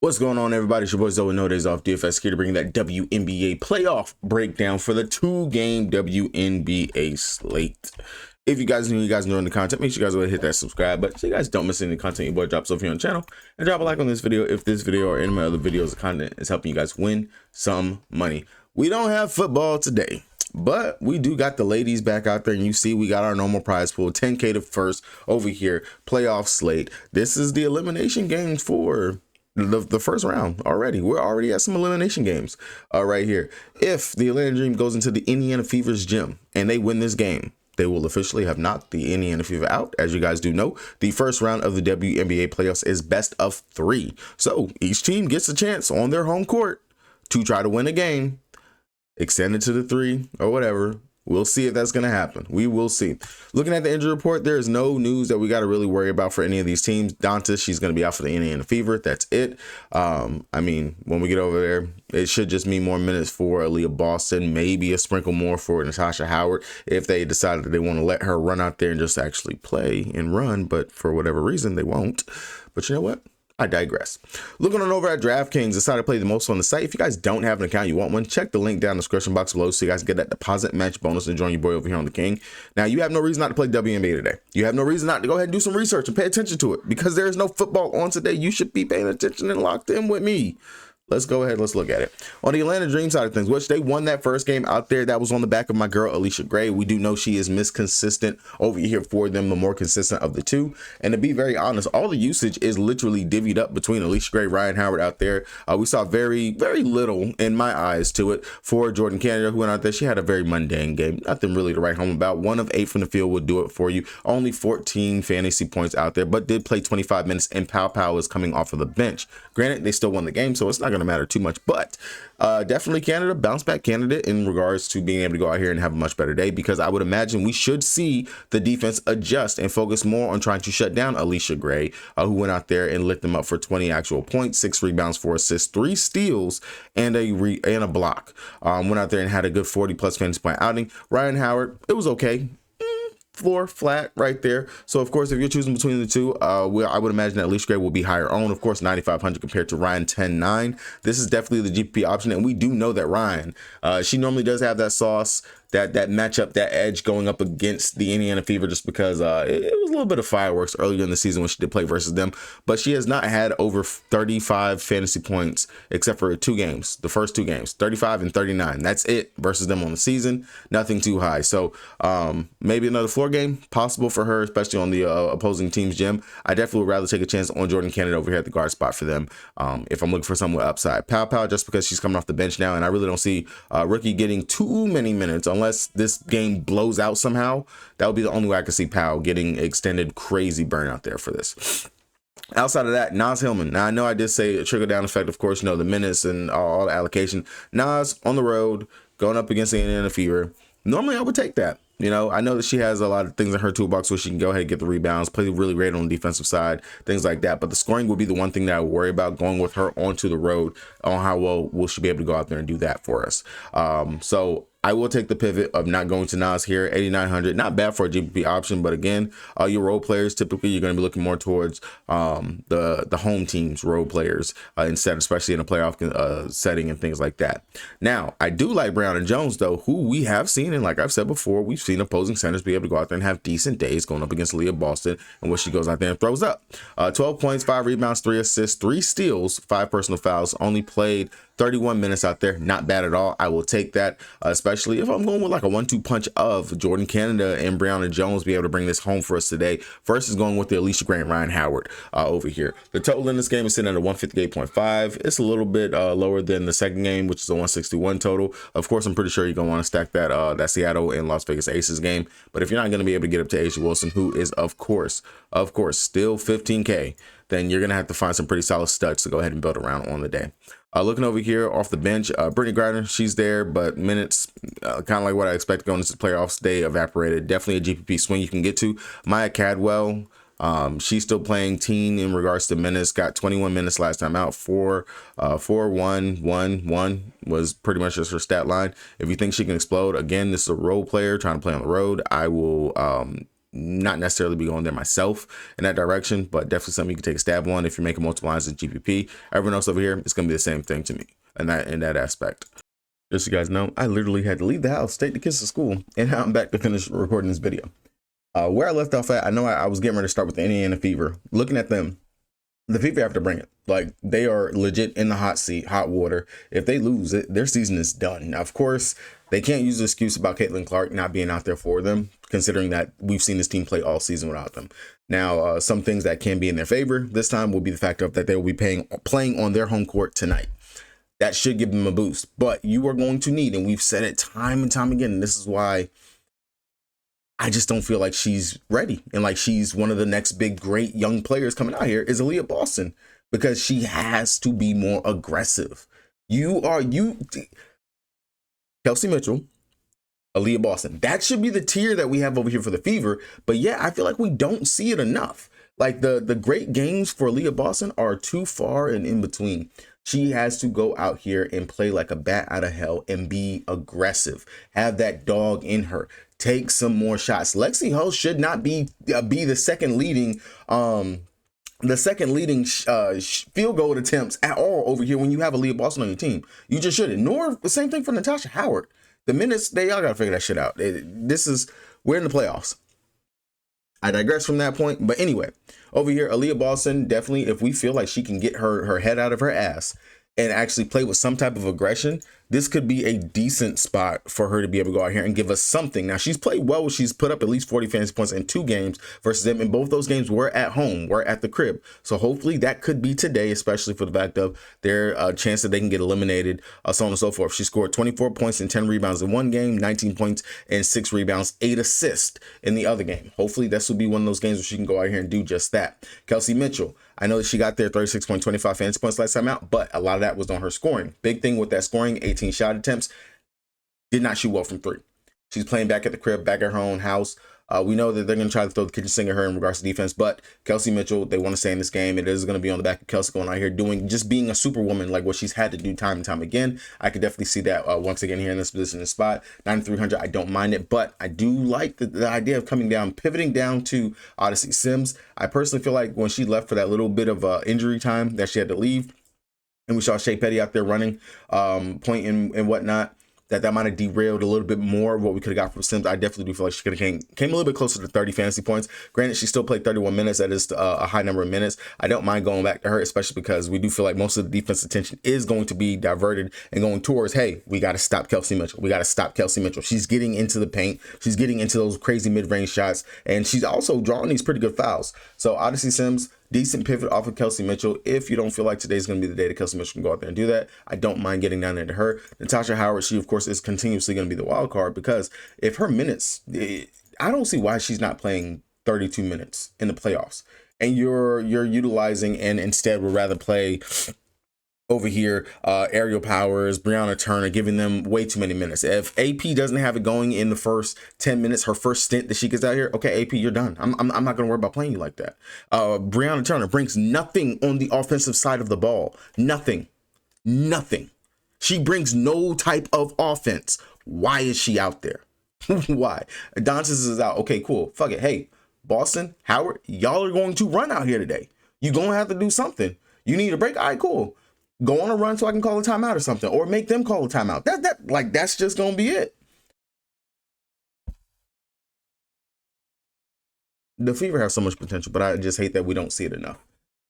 What's going on, everybody? It's your boy Zoe, No Days Off DFS, here to bring you that WNBA playoff breakdown for the 2-game WNBA slate. If you guys enjoying the content, make sure you guys go ahead and hit that subscribe button so you guys don't miss any content your boy drops over here on the channel. And drop a like on this video if this video or any of my other videos of content is helping you guys win some money. We don't have football today, but we do got the ladies back out there, and you see we got our normal prize pool, 10K to first over here, playoff slate. This is the elimination games for the first round already. We're already at some elimination games right here. If the Atlanta Dream goes into the Indiana Fever's gym and they win this game, they will officially have knocked the Indiana Fever out. As you guys do know, the first round of the WNBA playoffs is best of 3. So each team gets a chance on their home court to try to win a game, extend it to the 3 or whatever. We'll see if that's going to happen. We will see. Looking at the injury report, there is no news that we got to really worry about for any of these teams. Dantas, she's going to be out for the Indiana Fever. That's it. I mean, when we get over there, it should just mean more minutes for Aaliyah Boston, maybe a sprinkle more for Natasha Howard if they decide that they want to let her run out there and just actually play and run. But for whatever reason, they won't. But you know what? I digress. Looking on over at DraftKings, decided to play the most on the site. If you guys don't have an account, you want one, check the link down in the description box below so you guys can get that deposit match bonus and join your boy over here on the King. Now, you have no reason not to play WNBA today. You have no reason not to go ahead and do some research and pay attention to it, because there is no football on today. You should be paying attention and locked in with me. Let's go ahead. Let's look at it. On the Atlanta Dream side of things, which they won that first game out there, that was on the back of my girl, Alicia Gray. We do know she is consistent over here for them, the more consistent of the two. And to be very honest, all the usage is literally divvied up between Alicia Gray, Ryan Howard out there. We saw very, very little in my eyes to it for Jordan Canada, who went out there. She had a very mundane game. Nothing really to write home about. 1 of 8 from the field would do it for you. Only 14 fantasy points out there, but did play 25 minutes, and Pow is coming off of the bench. Granted, they still won the game, so it's not going to matter too much, but definitely Canada, bounce back candidate in regards to being able to go out here and have a much better day, because I would imagine we should see the defense adjust and focus more on trying to shut down Alicia Gray, who went out there and lit them up for 20 actual points, 6 rebounds, 4 assists, 3 steals, and a block. Went out there and had a good 40+ fantasy point outing. Ryan Howard, it was okay. Floor flat right there. So of course, if you're choosing between the two, I would imagine that Alicia Gray will be higher owned. Of course, 9,500 compared to Ryan 10,900. This is definitely the GPP option, and we do know that Ryan, she normally does have that sauce, that matchup, that edge going up against the Indiana Fever, just because it was a little bit of fireworks earlier in the season when she did play versus them. But she has not had over 35 fantasy points except for 2 games, the first 2 games, 35 and 39. That's it versus them on the season. Nothing too high. So maybe another floor game possible for her, especially on the opposing team's gym. I definitely would rather take a chance on Jordan Canada over here at the guard spot for them if I'm looking for someone with upside. Pow, just because she's coming off the bench now, and I really don't see Rookie getting too many minutes unless this game blows out somehow. That would be the only way I could see Powell getting extended crazy burnout there for this. Outside of that, Naz Hillman. Now, I know I did say a trickle down effect, of course, you know, the minutes and all the allocation. Naz on the road, going up against the Indiana Fever. Normally, I would take that. You know, I know that she has a lot of things in her toolbox where she can go ahead and get the rebounds, play really great on the defensive side, things like that. But the scoring would be the one thing that I would worry about going with her onto the road, on how well will she be able to go out there and do that for us. So I will take the pivot of not going to Naz here, 8,900. Not bad for a GPP option, but again, your role players, typically you're going to be looking more towards the home team's role players instead, especially in a playoff setting and things like that. Now, I do like Brown and Jones, though, who we have seen, and like I've said before, we've seen opposing centers be able to go out there and have decent days going up against Aaliyah Boston, and what she goes out there and throws up. 12 points, 5 rebounds, 3 assists, 3 steals, 5 personal fouls, only played 31 minutes out there. Not bad at all. I will take that, especially if I'm going with like a 1-2 punch of Jordan Canada and Brown and Jones be able to bring this home for us today versus going with the Alicia Gray and Ryan Howard over here. The total in this game is sitting at a 158.5. It's a little bit lower than the second game, which is a 161 total. Of course, I'm pretty sure you're going to want to stack that Seattle and Las Vegas Aces game. But if you're not going to be able to get up to Asia Wilson, who is of course still 15K, then you're going to have to find some pretty solid studs to go ahead and build around on the day. Looking over here off the bench, Brittany Griner, she's there, but minutes, kind of like what I expect going into the playoffs, they evaporated. Definitely a GPP swing you can get to. Maya Cadwell, she's still playing teen in regards to minutes, got 21 minutes last time out, 4, 1, 1, 1 was pretty much just her stat line. If you think she can explode, again, this is a role player trying to play on the road. I will not necessarily be going there myself in that direction, but definitely something you can take a stab on if you're making multiple lines of GPP. Everyone else over here, it's going to be the same thing to me in that aspect. Just so you guys know, I literally had to leave the house, take the kids to school, and now I'm back to finish recording this video. Where I left off at, I know I was getting ready to start with the Indiana Fever. Looking at them, the Fever have to bring it. Like, they are legit in the hot water. If they lose it, their season is done. Now, of course, they can't use the excuse about Caitlin Clark not being out there for them, considering that we've seen this team play all season without them. Now, some things that can be in their favor this time will be the fact of that they will be playing on their home court tonight. That should give them a boost. But you are going to need, and we've said it time and time again, and this is why I just don't feel like she's ready. And like she's one of the next big, great young players coming out here is Aaliyah Boston, because she has to be more aggressive. Kelsey Mitchell, Aaliyah Boston. That should be the tier that we have over here for the Fever. But yeah, I feel like we don't see it enough. Like the great games for Aaliyah Boston are too far and in between. She has to go out here and play like a bat out of hell and be aggressive. Have that dog in her. Take some more shots. Lexi Hull should not be the second leading field goal attempts at all over here when you have Aaliyah Boston on your team. You just shouldn't. Nor the same thing for Natasha Howard. The minutes, y'all gotta figure that shit out. We're in the playoffs. I digress from that point. But anyway, over here, Aaliyah Boston, definitely, if we feel like she can get her head out of her ass and actually play with some type of aggression, this could be a decent spot for her to be able to go out here and give us something. Now, she's played well. She's put up at least 40 fantasy points in 2 games versus them. And both those games were at home, were at the crib. So hopefully that could be today, especially for the fact of their chance that they can get eliminated, so on and so forth. She scored 24 points and 10 rebounds in one game, 19 points and 6 rebounds, 8 assists in the other game. Hopefully this will be one of those games where she can go out here and do just that. Kelsey Mitchell, I know that she got there 36.25 fantasy points last time out, but a lot of that was on her scoring. Big thing with that scoring, 18 shot attempts, did not shoot well from 3. She's playing back at the crib, back at her own house. We know that they're going to try to throw the kitchen sink at her in regards to defense, but Kelsey Mitchell, they want to stay in this game. It is going to be on the back of Kelsey going out here just being a superwoman, like what she's had to do time and time again. I could definitely see that once again here in this position and spot. 9,300, I don't mind it, but I do like the idea of coming down, pivoting down to Odyssey Sims. I personally feel like when she left for that little bit of injury time that she had to leave, and we saw Shea Petty out there running point and whatnot, that might have derailed a little bit more of what we could have got from Sims. I definitely do feel like she could have came a little bit closer to 30 fantasy points. Granted, she still played 31 minutes. That is a high number of minutes. I don't mind going back to her, especially because we do feel like most of the defense attention is going to be diverted and going towards, hey, we got to stop Kelsey Mitchell. We got to stop Kelsey Mitchell. She's getting into the paint. She's getting into those crazy mid-range shots, and she's also drawing these pretty good fouls. So Odyssey Sims, decent pivot off of Kelsey Mitchell. If you don't feel like today's going to be the day that Kelsey Mitchell can go out there and do that, I don't mind getting down into her. Natasha Howard, she, of course, is continuously going to be the wild card, because if her minutes, I don't see why she's not playing 32 minutes in the playoffs. And you're utilizing and instead would rather play over here, Aerial Powers, Brianna Turner, giving them way too many minutes. If AP doesn't have it going in the first 10 minutes, her first stint that she gets out here, okay, AP, you're done. I'm not going to worry about playing you like that. Brianna Turner brings nothing on the offensive side of the ball. Nothing. She brings no type of offense. Why is she out there? Why? Adonis is out. Okay, cool. Fuck it. Hey, Boston, Howard, y'all are going to run out here today. You're going to have to do something. You need a break? All right, cool. Go on a run so I can call a timeout or something, or make them call a timeout. That's just gonna be it. The Fever have so much potential, but I just hate that we don't see it enough.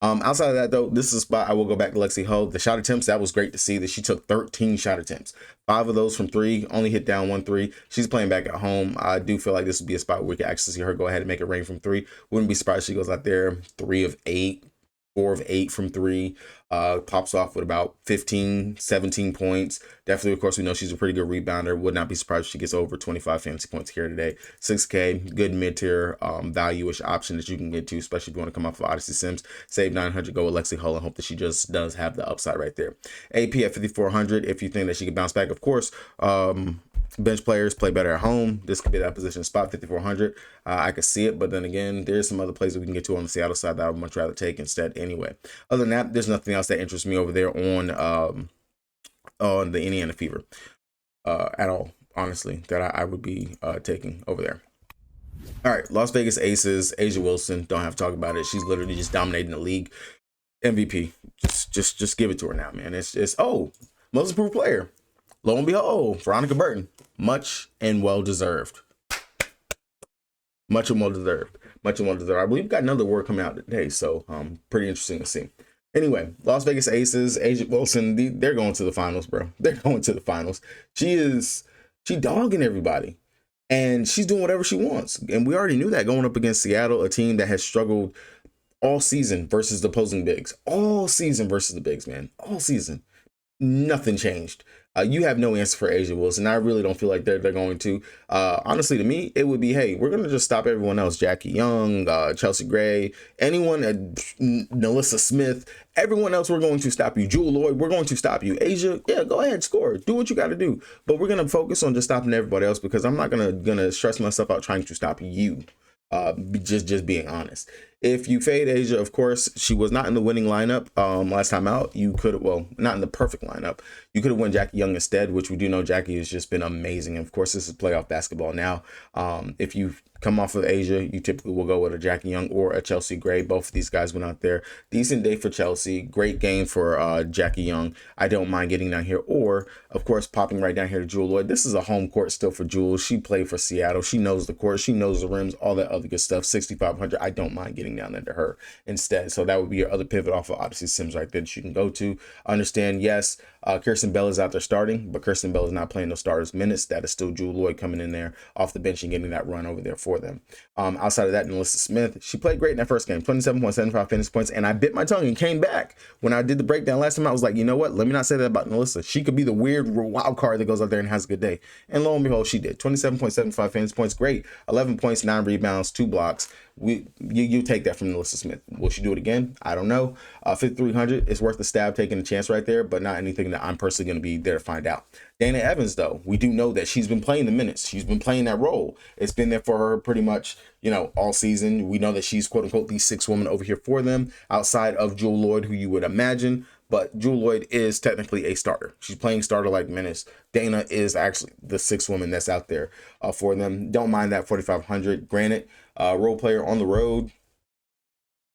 Outside of that, though, this is a spot I will go back to Lexi Hull. The shot attempts, that was great to see that she took 13 shot attempts. 5 of those from 3, only hit down 1 3. She's playing back at home. I do feel like this would be a spot where we can actually see her go ahead and make it rain from 3. Wouldn't be surprised if she goes out there 3 of 8. 4 of 8 from 3, pops off with about 15, 17 points. Definitely, of course, we know she's a pretty good rebounder. Would not be surprised if she gets over 25 fantasy points here today. 6K, good mid-tier value-ish option that you can get to, especially if you want to come up for Odyssey Sims. Save 900, go with Lexi Hull, and hope that she just does have the upside right there. AP at 5,400, if you think that she can bounce back, of course. Bench players play better at home. This could be that position spot, 5,400. I could see it, but then again, there's some other plays that we can get to on the Seattle side that I would much rather take instead anyway. Other than that, there's nothing else that interests me over there on the Indiana Fever at all, honestly, that I would be taking over there. All right, Las Vegas Aces, A'ja Wilson. Don't have to talk about it. She's literally just dominating the league. MVP. Just give it to her now, man. It's most improved player. Lo and behold, Veronica Burton. Much and well deserved. Much and well deserved. Much and well deserved. I believe we've got another award coming out today, so pretty interesting to see. Anyway, Las Vegas Aces, A'ja Wilson, they're going to the finals, bro. They're going to the finals. She dogging everybody. And she's doing whatever she wants. And we already knew that going up against Seattle, a team that has struggled all season versus the opposing bigs. All season versus the bigs, man. All season. Nothing changed. You have no answer for A'ja Wilson. I really don't feel like they're going to. Honestly, to me, it would be, hey, we're going to just stop everyone else. Jackie Young, Chelsea Gray, anyone, Nalissa Smith, everyone else, we're going to stop you. Jewel Lloyd, we're going to stop you. A'ja, yeah, go ahead, score. Do what you got to do. But we're going to focus on just stopping everybody else because I'm not gonna stress myself out trying to stop you. Just being honest. If you fade A'ja, of course, she was not in the winning lineup last time out. You could, well, not in the perfect lineup. You could have won Jackie Young instead, which we do know Jackie has just been amazing. And of course, this is playoff basketball now. If you come off of A'ja, you typically will go with a Jackie Young or a Chelsea Gray. Both of these guys went out there. Decent day for Chelsea. Great game for Jackie Young. I don't mind getting down here. Or, of course, popping right down here to Jewel Lloyd. This is a home court still for Jewel. She played for Seattle. She knows the court. She knows the rims, all that other good stuff. 6,500. I don't mind getting down there to her instead. So that would be your other pivot off of Odyssey Sims right there that you can go to. Understand, yes, Kirsten Bell is out there starting, but Kirsten Bell is not playing those starters minutes. That is still Jewel Lloyd coming in there off the bench and getting that run over there for them. Outside of that, Nalissa Smith, she played great in that first game, 27.75 fantasy points, and I bit my tongue and came back when I did the breakdown last time. I was like, you know what? Let me not say that about Nalissa. She could be the weird wild card that goes out there and has a good day. And lo and behold, she did. 27.75 fantasy points, great. 11 points, 9 rebounds, 2 blocks. You take that from Nalissa Smith. Will she do it again? I don't know. 5,300 is worth the stab, taking a chance right there, but not anything that I'm personally going to be there to find out. Dana Evans, though, we do know that she's been playing the minutes. She's been playing that role. It's been there for her pretty much, all season. We know that she's quote unquote the sixth woman over here for them, outside of Jewel Lloyd, who you would imagine. But Jewel Lloyd is technically a starter. She's playing starter-like minutes. Dana is actually the sixth woman that's out there for them. Don't mind that 4,500. Granted, role player on the road,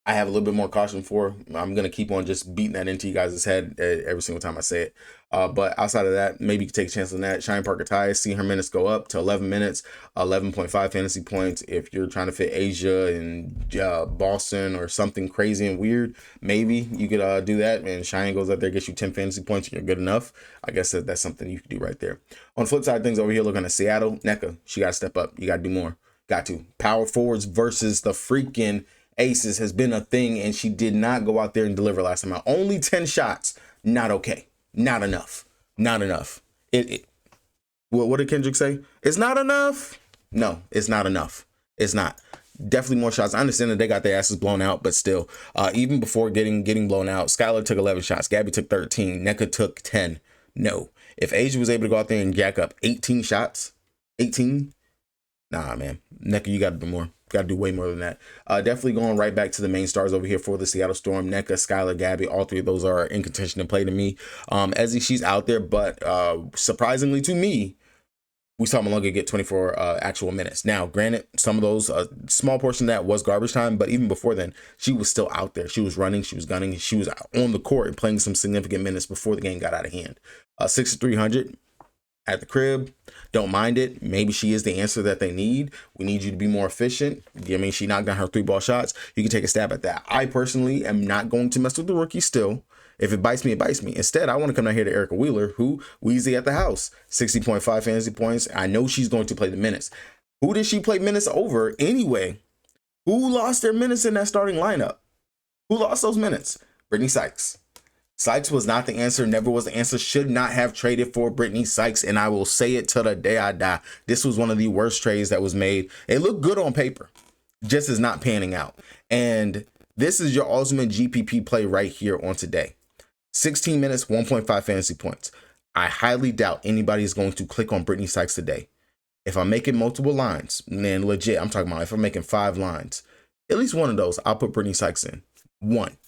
I have a little bit more caution for. I'm going to keep on just beating that into you guys' head every single time I say it. But outside of that, maybe you can take a chance on that. Shine Parker Tyus, see her minutes go up to 11 minutes, 11.5 fantasy points. If you're trying to fit A'ja and Boston or something crazy and weird, maybe you could do that. And Shine goes out there, gets you 10 fantasy points, and you're good enough. I guess that's something you could do right there. On the flip side of things over here, looking at Seattle, NECA, she got to step up. You got to do more. Got to. Power forwards versus the freaking Aces has been a thing, and she did not go out there and deliver last time out. Only 10 shots. Not okay. Not enough. Not enough. What did Kendrick say? It's not enough. No, it's not enough. It's not. Definitely more shots. I understand that they got their asses blown out, but still, even before getting blown out, Skylar took 11 shots. Gabby took 13. NECA took 10. No. If A'ja was able to go out there and jack up 18 shots, 18, nah, man. NECA, you got to do more. Got to do way more than that. Definitely going right back to the main stars over here for the Seattle Storm. NECA, Skylar, Gabby, all three of those are in contention to play to me. Ezzy, she's out there, but surprisingly to me, we saw Malunga get 24 actual minutes. Now, granted, some of those, small portion of that was garbage time, but even before then, she was still out there. She was running, she was gunning, she was on the court and playing some significant minutes before the game got out of hand. 6,300. At the crib, don't mind it. Maybe she is the answer that they need. We need you to be more efficient. I mean, she knocked down her 3-ball shots. You can take a stab at that. I personally am not going to mess with the rookie still. If it bites me, it bites me. Instead, I want to come down here to Erica Wheeler, who Weezy at the house, 60.5 fantasy points. I know she's going to play the minutes. Who did she play minutes over anyway? Who lost their minutes in that starting lineup? Who lost those minutes? Brittany Sykes. Sykes was not the answer, never was the answer, should not have traded for Brittany Sykes, and I will say it till the day I die. This was one of the worst trades that was made. It looked good on paper, just is not panning out. And this is your ultimate GPP play right here on today. 16 minutes, 1.5 fantasy points. I highly doubt anybody is going to click on Brittany Sykes today. If I'm making multiple lines, then legit, I'm talking about if I'm making 5 lines, at least one of those, I'll put Brittany Sykes in. One.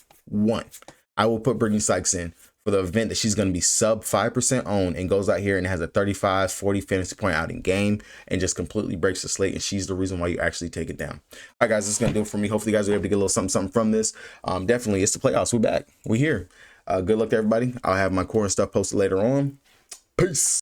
I will put Brittany Sykes in for the event that she's going to be sub 5% owned and goes out here and has a 35, 40 fantasy point out in game and just completely breaks the slate. And she's the reason why you actually take it down. All right, guys, this is going to do it for me. Hopefully you guys are able to get a little something from this. Definitely, it's the playoffs. We're back. We're here. Good luck to everybody. I'll have my core and stuff posted later on. Peace.